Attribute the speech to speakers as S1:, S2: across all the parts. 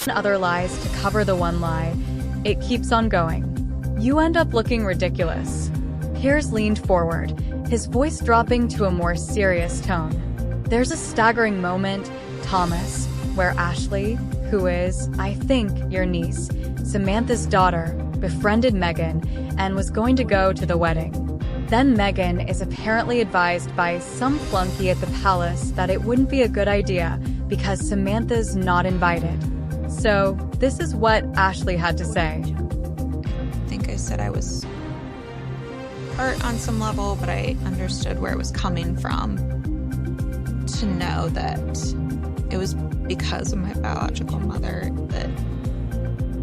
S1: other lies to cover the one lie. It keeps on going. You end up looking ridiculous. Piers leaned forward, his voice dropping to a more serious tone. There's a staggering moment, Thomas, where Ashley, who is, I think, your niece, Samantha's daughter, befriended Meghan and was going to go to the wedding. Then Meghan is apparently advised by some flunky at the palace that it wouldn't be a good idea because Samantha's not invited. So, this is what Ashley had to say.
S2: I think I said I was hurt on some level, but I understood where it was coming from. To know that it was because of my biological mother that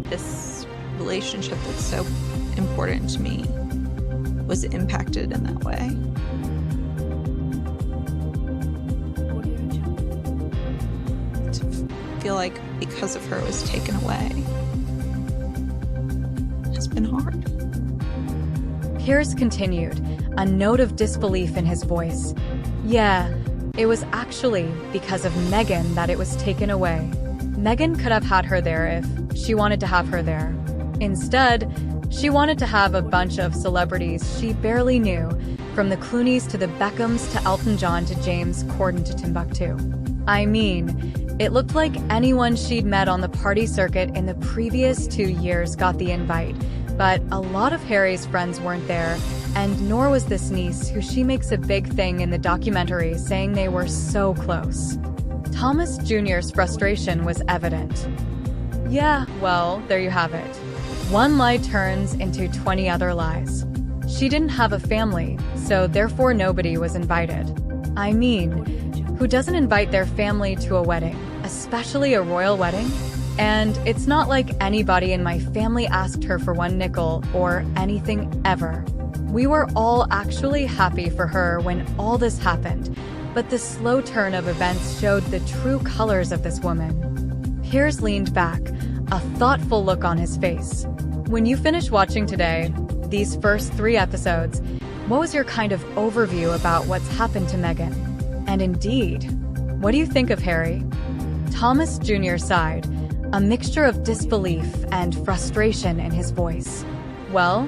S2: this relationship that's so important to me was impacted in that way. To feel like because of her it was taken away has been hard.
S1: Piers continued, a note of disbelief in his voice. Yeah, it was actually because of Meghan that it was taken away. Meghan could have had her there if she wanted to have her there. Instead, she wanted to have a bunch of celebrities she barely knew, from the Clooneys to the Beckhams to Elton John to James Corden to Timbuktu. I mean, it looked like anyone she'd met on the party circuit in the previous 2 years got the invite, but a lot of Harry's friends weren't there, and nor was this niece who she makes a big thing in the documentary saying they were so close. Thomas Jr.'s frustration was evident. Yeah, well, there you have it. One lie turns into 20 other lies. She didn't have a family, so therefore nobody was invited. I mean, who doesn't invite their family to a wedding, especially a royal wedding? And it's not like anybody in my family asked her for one nickel or anything ever. We were all actually happy for her when all this happened, but the slow turn of events showed the true colors of this woman. Piers leaned back, a thoughtful look on his face. When you finish watching today, these first 3 episodes, what was your kind of overview about what's happened to Meghan? And indeed, what do you think of Harry? Thomas Jr. sighed, a mixture of disbelief and frustration in his voice. Well,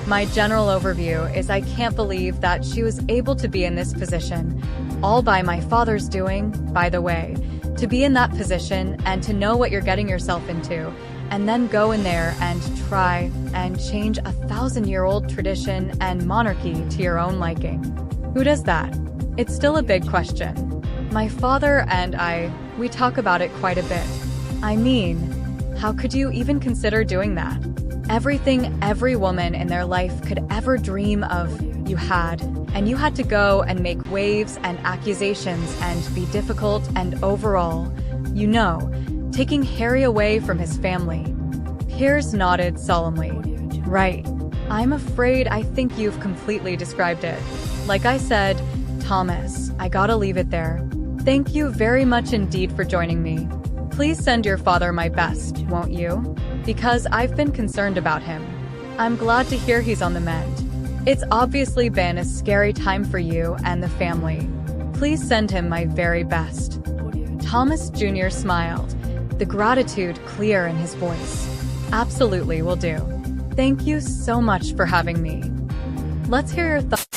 S1: my general overview is I can't believe that she was able to be in this position, all by my father's doing, by the way. To be in that position and to know what you're getting yourself into, and then go in there and try and change a 1,000-year-old tradition and monarchy to your own liking. Who does that? It's still a big question. My father and we talk about it quite a bit. I mean, how could you even consider doing that? Everything every woman in their life could ever dream of, you had. And you had to go and make waves and accusations and be difficult and overall, you know, taking Harry away from his family. Piers nodded solemnly. Right. I'm afraid I think you've completely described it. Like I said, Thomas, I gotta leave it there. Thank you very much indeed for joining me. Please send your father my best, won't you? Because I've been concerned about him. I'm glad to hear he's on the mend. It's obviously been a scary time for you and the family. Please send him my very best. Thomas Jr. smiled, the gratitude clear in his voice. Absolutely will do. Thank you so much for having me. Let's hear your thoughts.